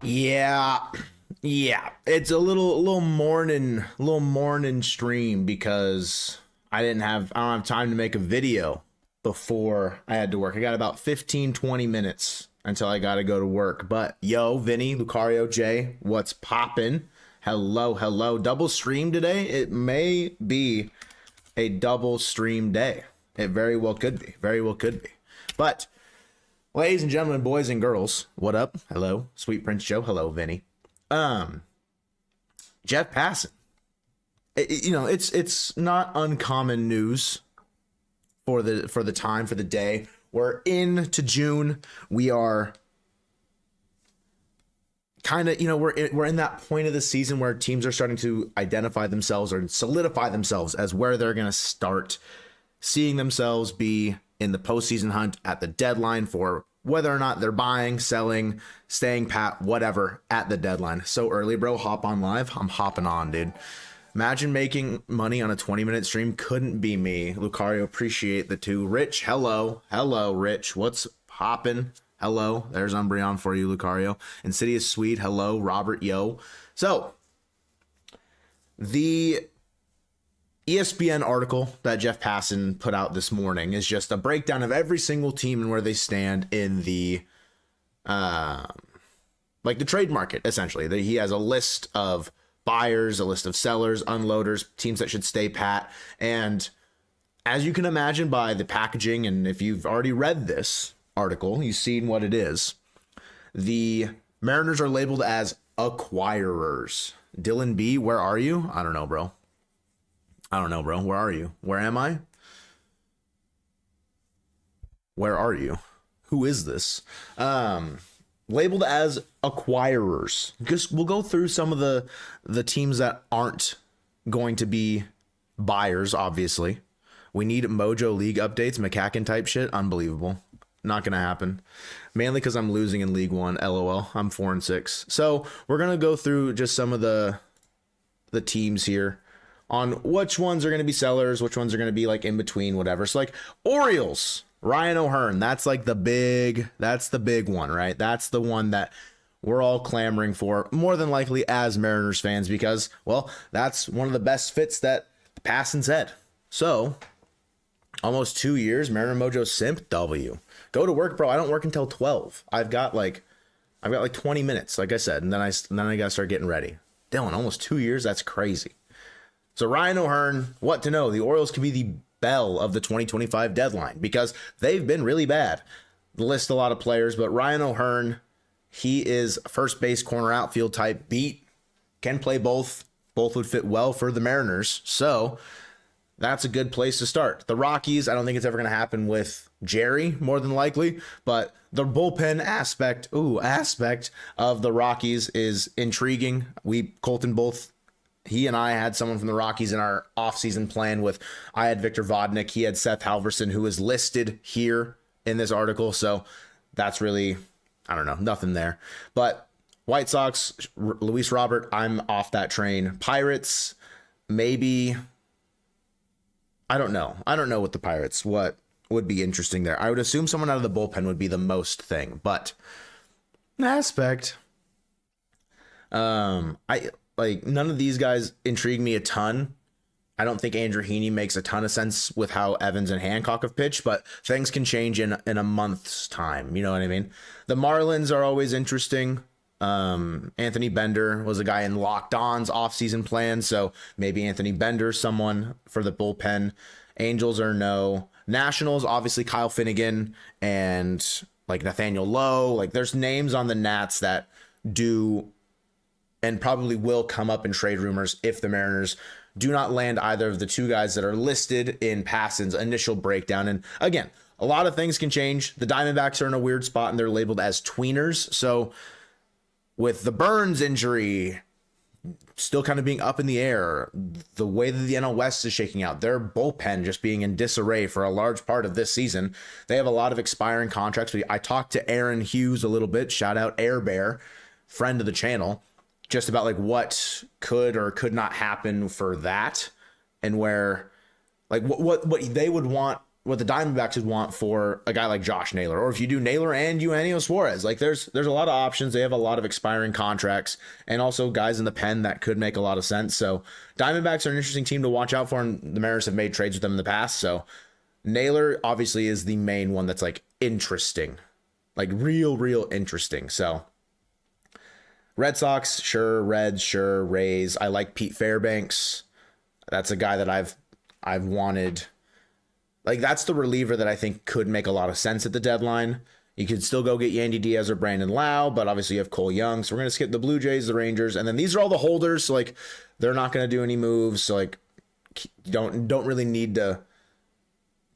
Yeah, yeah. It's a little morning stream because I don't have time to make a video before I had to work. I got about 15, 20 minutes until I got to go to work. But yo, Vinny, Lucario, Jay, what's poppin'? Hello, hello. Double stream today. It may be a double stream day. It very well could be. Very well could be. But ladies and gentlemen, boys and girls, what up? Hello, Sweet Prince Joe. Hello, Vinny. Um, Jeff Passan. It's not uncommon news for the day. We're into June. We are kind of we're in that point of the season where teams are starting to identify themselves or solidify themselves as where they're going to start seeing themselves be in the postseason hunt at the deadline for whether or not they're buying, selling, staying pat, whatever at the deadline. So early, bro. Hop on live. I'm hopping on, dude. Imagine making money on a 20-minute stream. Couldn't be me. Lucario, appreciate the two. Rich, hello. Hello, Rich. What's poppin'? Hello. There's Umbreon for you, Lucario. Insidious Sweet, hello. Robert, yo. So, the ESPN article that Jeff Passan put out this morning is just a breakdown of every single team and where they stand in the the trade market, essentially. He has a list of buyers, a list of sellers, unloaders, teams that should stay pat. And as you can imagine by the packaging, and if you've already read this article, you've seen what it is. The Mariners are labeled as acquirers. Dylan B, where are you? I don't know, bro. Where are you? Where am I? Where are you? Who is this? Labeled as acquirers. Just we'll go through some of the teams that aren't going to be buyers, obviously. We need Mojo League updates, McCacken type shit. Unbelievable. Not going to happen. Mainly because I'm losing in League One. LOL. I'm 4-6. So we're going to go through just some of the teams here on which ones are going to be sellers, which ones are going to be like in between, whatever. So like Orioles, Ryan O'Hearn, that's the big one, right? That's the one that we're all clamoring for, more than likely as Mariners fans, because, well, that's one of the best fits that Passan said. So almost 2 years, Mariner Mojo simp W. Go to work, bro. I don't work until 12. I've got like 20 minutes, like I said, and then I got to start getting ready. Dylan, almost 2 years? That's crazy. So Ryan O'Hearn, what to know? The Orioles could be the bell of the 2025 deadline because they've been really bad. List a lot of players, but Ryan O'Hearn, he is first base, corner, outfield type beat. Can play both. Both would fit well for the Mariners. So that's a good place to start. The Rockies, I don't think it's ever going to happen with Jerry, more than likely, but the bullpen aspect of the Rockies is intriguing. Colton both, he and I had someone from the Rockies in our offseason plan with, I had Victor Vodnik, he had Seth Halverson, who is listed here in this article. So that's really, I don't know, nothing there. But White Sox, Luis Robert, I'm off that train. Pirates, maybe, I don't know. I don't know with the Pirates what would be interesting there. I would assume someone out of the bullpen would be the most thing, but aspect. None of these guys intrigue me a ton. I don't think Andrew Heaney makes a ton of sense with how Evans and Hancock have pitched, but things can change in a month's time. You know what I mean? The Marlins are always interesting. Anthony Bender was a guy in Locked On's offseason plan, so maybe Anthony Bender, someone for the bullpen. Angels are no. Nationals, obviously Kyle Finnegan and like Nathaniel Lowe. Like there's names on the Nats that do and probably will come up in trade rumors if the Mariners do not land either of the two guys that are listed in Passan's initial breakdown. And again, a lot of things can change. The Diamondbacks are in a weird spot and they're labeled as tweeners. So with the Burns injury still kind of being up in the air, the way that the NL West is shaking out, their bullpen just being in disarray for a large part of this season, they have a lot of expiring contracts. I talked to Aaron Hughes a little bit, shout out Air Bear, friend of the channel, just about like what could or could not happen for that and where like what they would want what the Diamondbacks would want for a guy like Josh Naylor, or if you do Naylor and Eugenio Suarez. Like there's a lot of options. They have a lot of expiring contracts and also guys in the pen that could make a lot of sense. So Diamondbacks are an interesting team to watch out for, and the Mariners have made trades with them in the past. So Naylor obviously is the main one that's like interesting, like real interesting. So Red Sox, sure. Reds, sure. Rays. I like Pete Fairbanks. That's a guy that I've wanted. Like, that's the reliever that I think could make a lot of sense at the deadline. You could still go get Yandy Diaz or Brandon Lau, but obviously you have Cole Young. So we're going to skip the Blue Jays, the Rangers, and then these are all the holders. So, like, they're not going to do any moves. So, like, don't really need to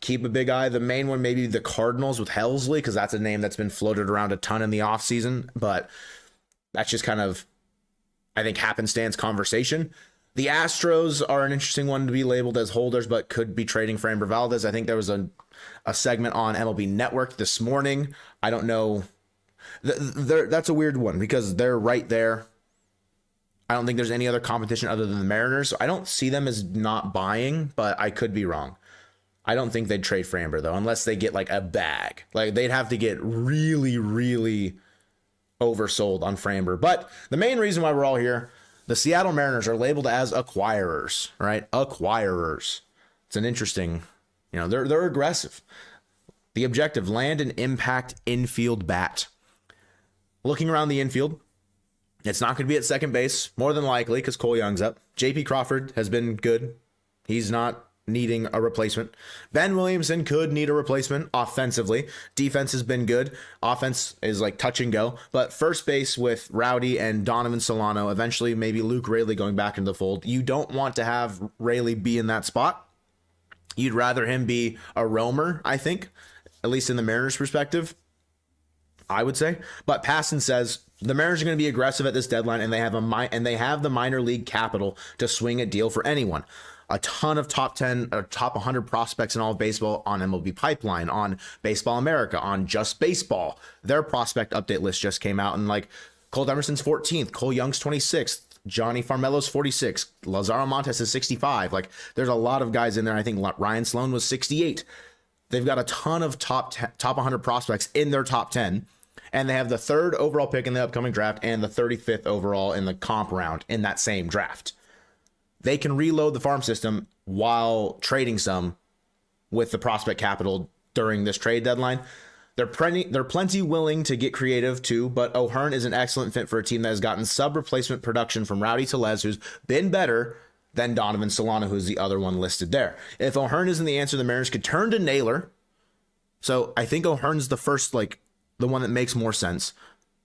keep a big eye. The main one, maybe the Cardinals with Helsley, because that's a name that's been floated around a ton in the offseason. But that's just kind of, I think, happenstance conversation. The Astros are an interesting one to be labeled as holders, but could be trading for Amber Valdez. I think there was a segment on MLB Network this morning. I don't know. That's a weird one because they're right there. I don't think there's any other competition other than the Mariners. So I don't see them as not buying, but I could be wrong. I don't think they'd trade for Amber, though, unless they get like a bag. Like they'd have to get really oversold on Framber. But the main reason why we're all here, the Seattle Mariners are labeled as acquirers, right? Acquirers. It's an interesting, they're aggressive. The objective, land an impact infield bat. Looking around the infield, it's not going to be at second base, more than likely, because Cole Young's up. J.P. Crawford has been good. He's not needing a replacement. Ben Williamson could need a replacement offensively. Defense has been good. Offense is like touch and go. But first base with Rowdy and Donovan Solano, eventually maybe Luke Raley going back into the fold. You don't want to have Raley be in that spot. You'd rather him be a roamer, I think, at least in the Mariners' perspective, I would say. But Passan says the Mariners are going to be aggressive at this deadline, and they have the minor league capital to swing a deal for anyone. A ton of top 10 or top 100 prospects in all of baseball on MLB Pipeline, on Baseball America, on Just Baseball. Their prospect update list just came out, and like Cole Emerson's 14th, Cole Young's 26th, Johnny Farmelo's 46, Lazaro Montes is 65. Like there's a lot of guys in there. I think Ryan Sloan was 68. They've got a ton of top 100 prospects in their top 10, and they have the 3rd overall pick in the upcoming draft and the 35th overall in the comp round in that same draft. They can reload the farm system while trading some with the prospect capital during this trade deadline. They're plenty willing to get creative too, but O'Hearn is an excellent fit for a team that has gotten sub-replacement production from Rowdy Tellez, who's been better than Donovan Solano, who's the other one listed there. If O'Hearn isn't the answer, the Mariners could turn to Naylor. So I think O'Hearn's the first, like the one that makes more sense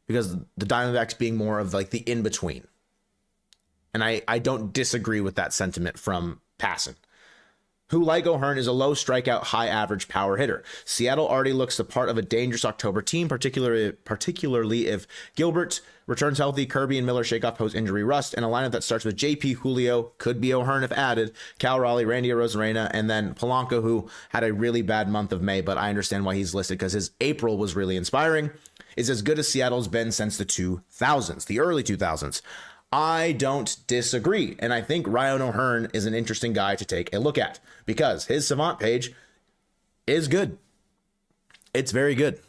because the Diamondbacks being more of like the in-between. And I don't disagree with that sentiment from Passan, who, like O'Hearn, is a low strikeout, high average power hitter. Seattle already looks the part of a dangerous October team, particularly if Gilbert returns healthy, Kirby and Miller shake off post-injury rust, and a lineup that starts with JP, Julio, could be O'Hearn if added, Cal Raleigh, Randy Arozarena, and then Polanco, who had a really bad month of May, but I understand why he's listed because his April was really inspiring, is as good as Seattle's been since the 2000s, the early 2000s. I don't disagree, and I think Ryan O'Hearn is an interesting guy to take a look at because his Savant page is good. It's very good.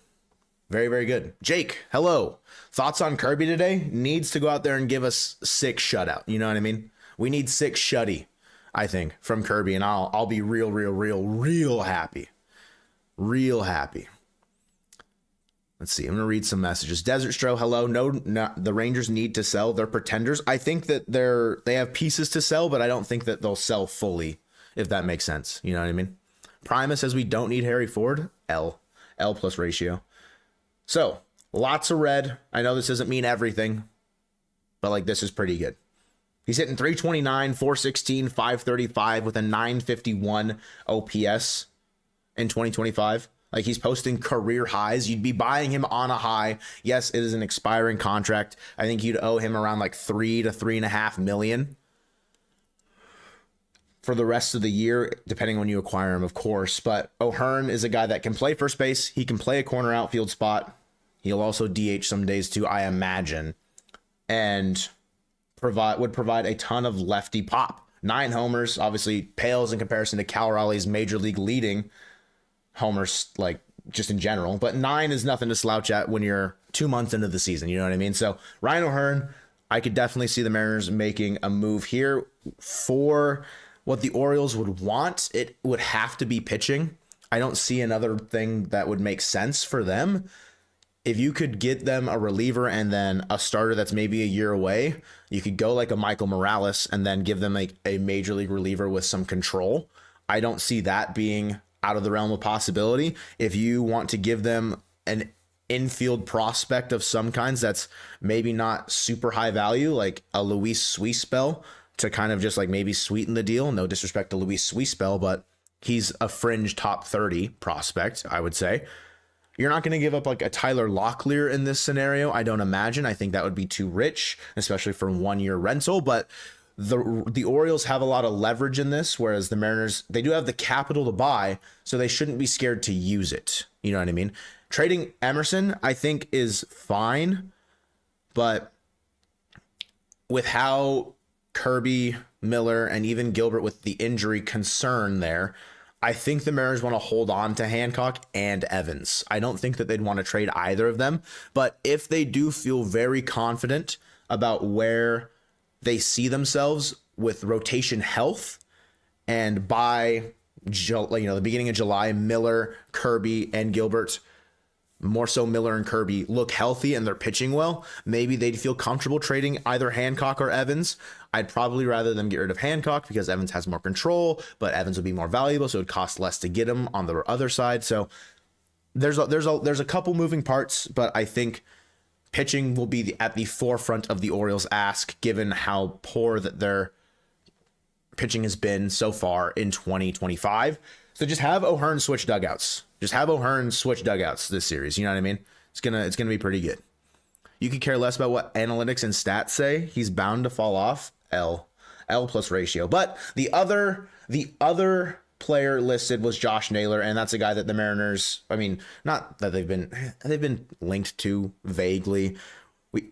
Very good. Jake, hello. Thoughts on Kirby today? Needs to go out there and give us 6 shutout. You know what I mean? We need 6 shutty, I think, from Kirby, and I'll be real happy. Real happy. Let's see. I'm going to read some messages. Desert Stro, hello. No, the Rangers need to sell. They're pretenders. I think that they have pieces to sell, but I don't think that they'll sell fully, if that makes sense. You know what I mean? Primus says we don't need Harry Ford. L plus ratio. So, lots of red. I know this doesn't mean everything, but like this is pretty good. He's hitting 329, 416, 535 with a 951 OPS in 2025. Like he's posting career highs. You'd be buying him on a high. Yes, it is an expiring contract. I think you'd owe him around like $3 to $3.5 million for the rest of the year, depending on when you acquire him, of course. But O'Hearn is a guy that can play first base. He can play a corner outfield spot. He'll also DH some days too, I imagine, and would provide a ton of lefty pop. 9 homers obviously pales in comparison to Cal Raleigh's major league leading homers, like just in general, but 9 is nothing to slouch at when you're 2 months into the season. You know what I mean? So Ryan O'Hearn, I could definitely see the Mariners making a move here for what the Orioles would want. It would have to be pitching. I don't see another thing that would make sense for them. If you could get them a reliever and then a starter that's maybe a year away, you could go like a Michael Morales and then give them a major league reliever with some control. I don't see that being out of the realm of possibility. If you want to give them an infield prospect of some kinds that's maybe not super high value, like a Luis Suispel, to kind of just like maybe sweeten the deal. No disrespect to Luis Suispel, but he's a fringe top 30 prospect, I would say. You're not going to give up like a Tyler Locklear in this scenario, I don't imagine. I think that would be too rich, especially for 1 year rental. But the Orioles have a lot of leverage in this, whereas the Mariners, they do have the capital to buy, so they shouldn't be scared to use it. You know what I mean? Trading Emerson, I think, is fine, but with how Kirby, Miller, and even Gilbert with the injury concern there, I think the Mariners want to hold on to Hancock and Evans. I don't think that they'd want to trade either of them, but if they do feel very confident about where they see themselves with rotation health, and by the beginning of July, Miller, Kirby, and Gilbert, more so Miller and Kirby, look healthy and they're pitching well, maybe they'd feel comfortable trading either Hancock or Evans. I'd probably rather them get rid of Hancock because Evans has more control, but Evans would be more valuable, so it would cost less to get him on the other side. So there's a couple moving parts, but I think pitching will be at the forefront of the Orioles' ask, given how poor that their pitching has been so far in 2025. So just have O'Hearn switch dugouts. Just have O'Hearn switch dugouts this series. You know what I mean? It's gonna be pretty good. You could care less about what analytics and stats say. He's bound to fall off. L plus ratio. But the other player listed was Josh Naylor, and that's a guy that the Mariners, I mean, not that they've been linked to vaguely.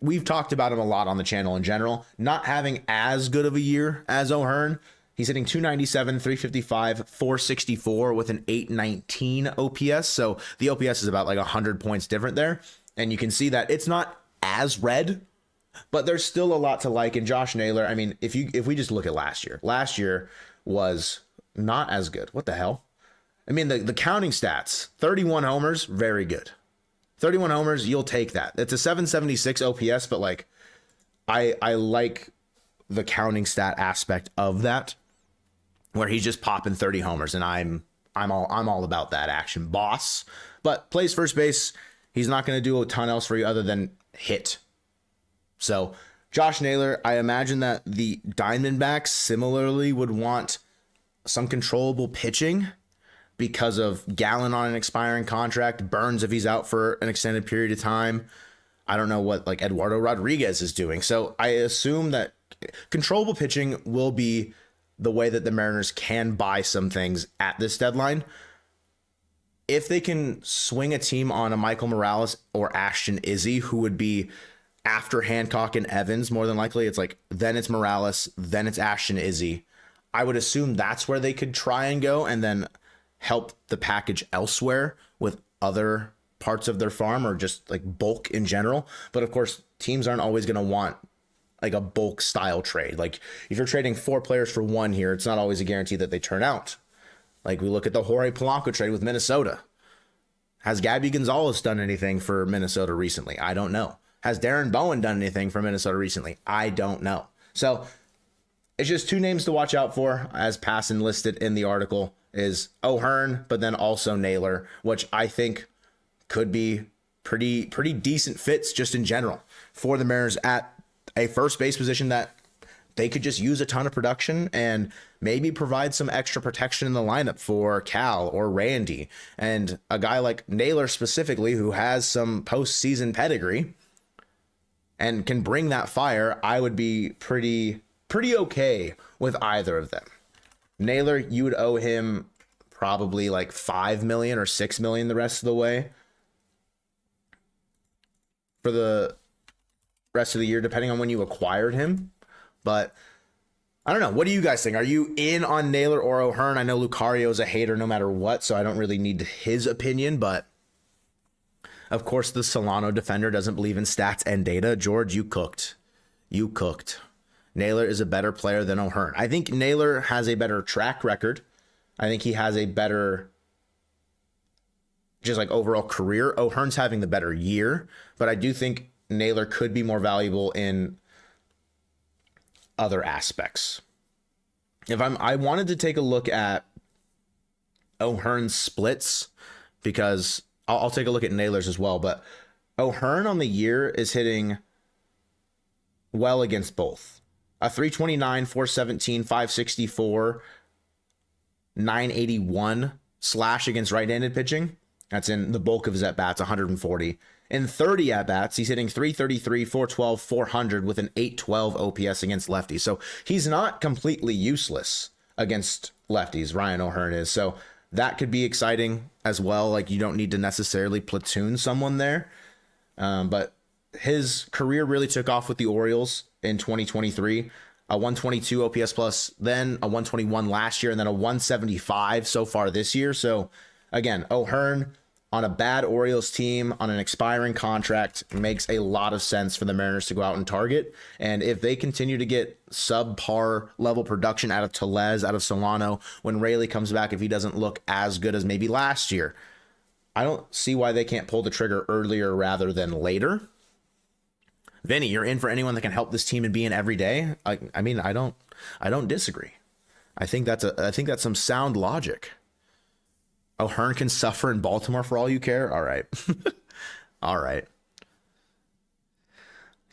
We've talked about him a lot on the channel in general, not having as good of a year as O'Hearn. He's hitting 297, 355, 464 with an 819 OPS. So the OPS is about like 100 points different there. And you can see that it's not as red, but there's still a lot to like. And Josh Naylor, I mean, if we just look at last year was not as good. What the hell? I mean, the counting stats, 31 homers, very good. 31 homers, you'll take that. It's a 776 OPS, but like I like the counting stat aspect of that, where he's just popping 30 homers, and I'm all about that action, boss. But plays first base. He's not going to do a ton else for you other than hit. So Josh Naylor, I imagine that the Diamondbacks similarly would want some controllable pitching because of Gallen on an expiring contract, Burns if he's out for an extended period of time. I don't know what like Eduardo Rodriguez is doing. So I assume that controllable pitching will be the way that the Mariners can buy some things at this deadline. If they can swing a team on a Michael Morales or Ashton Izzy, who would be after Hancock and Evans, more than likely, it's like, then it's Morales, then it's Ashton Izzy. I would assume that's where they could try and go and then help the package elsewhere with other parts of their farm or just like bulk in general. But of course, teams aren't always going to want like a bulk style trade. Like if you're trading 4 players for 1 here, it's not always a guarantee that they turn out. Like we look at the Jorge Polanco trade with Minnesota. Has Gabby Gonzalez done anything for Minnesota recently? I don't know. Has Darren Bowen done anything for Minnesota recently? I don't know. So it's just 2 names to watch out for, as Passan listed in the article, is O'Hearn, but then also Naylor, which I think could be pretty decent fits just in general for the Mariners at a first base position that they could just use a ton of production and maybe provide some extra protection in the lineup for Cal or Randy. And a guy like Naylor specifically, who has some postseason pedigree and can bring that fire, I would be pretty okay with either of them. Naylor, you would owe him probably like $5 million or $6 million the rest of the way for the rest of the year, depending on when you acquired him. But I don't know. What do you guys think? Are you in on Naylor or O'Hearn? I know Lucario is a hater no matter what, so I don't really need his opinion, but of course the Solano defender doesn't believe in stats and data. George, you cooked. You cooked. Naylor is a better player than O'Hearn. I think Naylor has a better track record. I think he has a better just like overall career. O'Hearn's having the better year, but I do think Naylor could be more valuable in other aspects. I wanted to take a look at O'Hearn's splits because I'll take a look at Naylor's as well, but O'Hearn on the year is hitting well against both. A 329, 417, 564, 981 slash against right-handed pitching. That's in the bulk of his at-bats, 140. In 30 at-bats, he's hitting 333, 412, 400 with an 812 OPS against lefties. So he's not completely useless against lefties, Ryan O'Hearn is. So that could be exciting as well. Like, you don't need to necessarily platoon someone there. But his career really took off with the Orioles in 2023. A 122 OPS plus, then a 121 last year, and then a 175 so far this year. So again, O'Hearn on a bad Orioles team on an expiring contract makes a lot of sense for the Mariners to go out and target. And if they continue to get subpar level production out of Tellez, out of Solano, when Rayleigh comes back, if he doesn't look as good as maybe last year, I don't see why they can't pull the trigger earlier rather than later. Vinny, you're in for anyone that can help this team and be in every day. I mean, I don't disagree. I think that's some sound logic. O'Hearn can suffer in Baltimore for all you care. All right. All right.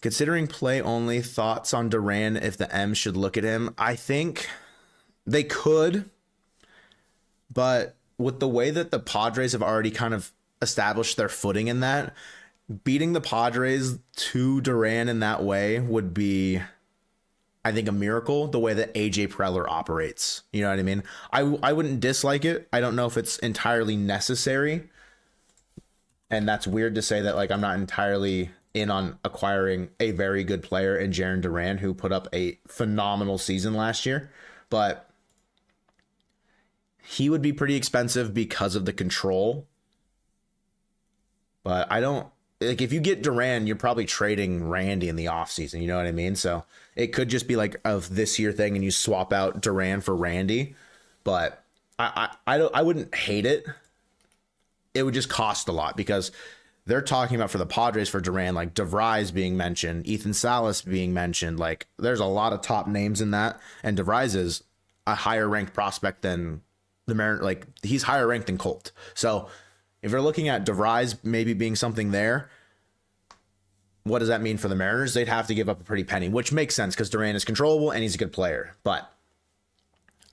Considering play only, thoughts on Duran if the M's should look at him? I think they could, but with the way that the Padres have already kind of established their footing in that, beating the Padres to Duran in that way would be, I think, a miracle, the way that AJ Preller operates. You know what I mean? I wouldn't dislike it. I don't know if it's entirely necessary. And that's weird to say that, like, I'm not entirely in on acquiring a very good player in Jarren Duran, who put up a phenomenal season last year. But he would be pretty expensive because of the control. But I don't, like, if you get Duran, you're probably trading Randy in the offseason. You know what I mean? So it could just be like a this year thing and you swap out Duran for Randy. But I wouldn't hate it. It would just cost a lot because they're talking about for the Padres for Duran, like DeVries being mentioned, Ethan Salas being mentioned. Like, there's a lot of top names in that. And DeVries is a higher ranked prospect than the Mariners. Like, he's higher ranked than Colt. So if you're looking at DeVries maybe being something there, what does that mean for the Mariners? They'd have to give up a pretty penny, which makes sense because Duran is controllable and he's a good player. But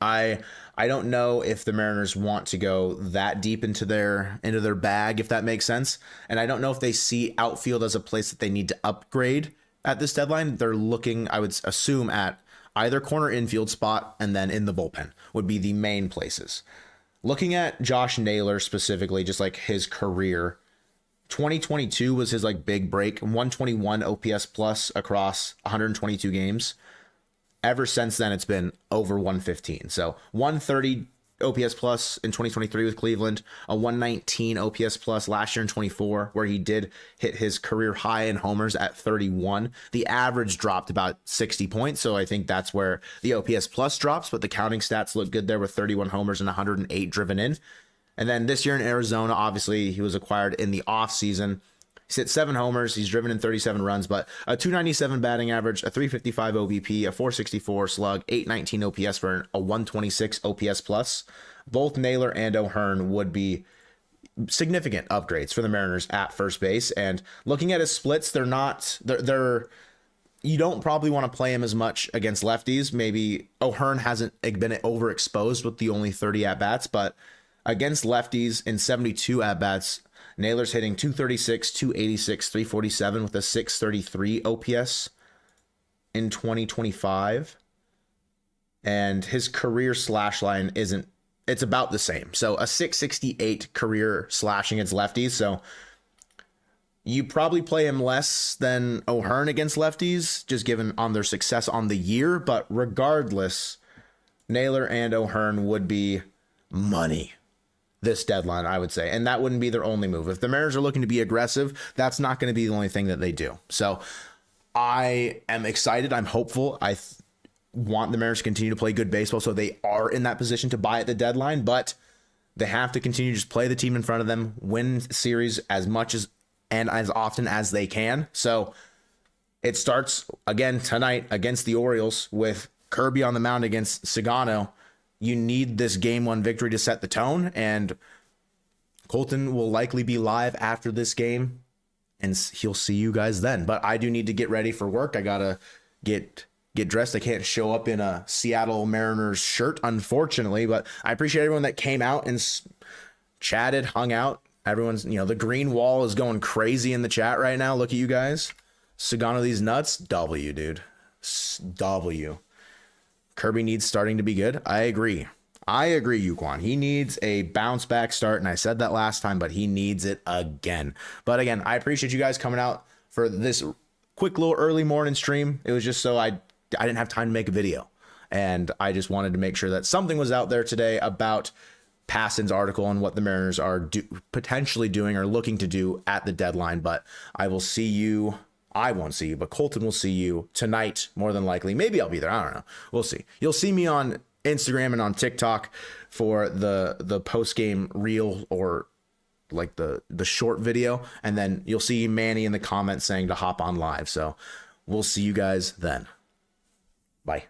I don't know if the Mariners want to go that deep into their bag, if that makes sense. And I don't know if they see outfield as a place that they need to upgrade at this deadline. They're looking, I would assume, at either corner infield spot and then in the bullpen would be the main places. Looking at Josh Naylor specifically, just like his career, 2022 was his like big break, 121 OPS plus across 122 games. Ever since then, it's been over 115. So 130 OPS plus in 2023 with Cleveland, a 119 OPS plus last year in 24, where he did hit his career high in homers at 31. The average dropped about 60 points, so I think that's where the OPS plus drops, but the counting stats look good there with 31 homers and 108 driven in. And then this year in Arizona, obviously, he was acquired in the offseason. He's hit 7 homers. He's driven in 37 runs, but a 297 batting average, a 355 OBP, a 464 slug, 819 OPS for a 126 OPS plus. Both Naylor and O'Hearn would be significant upgrades for the Mariners at first base. And looking at his splits, they're you don't probably want to play him as much against lefties. Maybe O'Hearn hasn't been overexposed with the only 30 at-bats, but against lefties in 72 at-bats, Naylor's hitting 236, 286, 347 with a 633 OPS in 2025. And his career slash line it's about the same. So a 668 career slashing against lefties. So You probably play him less than OHara against lefties, just given on their success on the year. But regardless, Naylor and OHara would be money this deadline, I would say. And that wouldn't be their only move. If the Mariners are looking to be aggressive, that's not going to be the only thing that they do. So I am excited. I'm hopeful. I want the Mariners to continue to play good baseball so they are in that position to buy at the deadline. But they have to continue to just play the team in front of them, win series as much as and as often as they can. So it starts again tonight against the Orioles with Kirby on the mound against Sagano. You need this game one victory to set the tone, and Colton will likely be live after this game, and he'll see you guys then. But I do need to get ready for work. I gotta get dressed. I can't show up in a Seattle Mariners shirt, unfortunately, but I appreciate everyone that came out and chatted, hung out. Everyone's, the green wall is going crazy in the chat right now. Look at you guys. Sagano these nuts. W, dude. W. Kirby needs starting to be good. I agree, Yuquan. He needs a bounce back start, and I said that last time, but he needs it again. But again, I appreciate you guys coming out for this quick little early morning stream. It was just so I didn't have time to make a video, and I just wanted to make sure that something was out there today about Passan's article and what the Mariners are potentially doing or looking to do at the deadline. But I will see you. I won't see you, but Colton will see you tonight, more than likely. Maybe I'll be there. I don't know. We'll see. You'll see me on Instagram and on TikTok for the post-game reel or like the short video. And then you'll see Manny in the comments saying to hop on live. So we'll see you guys then. Bye.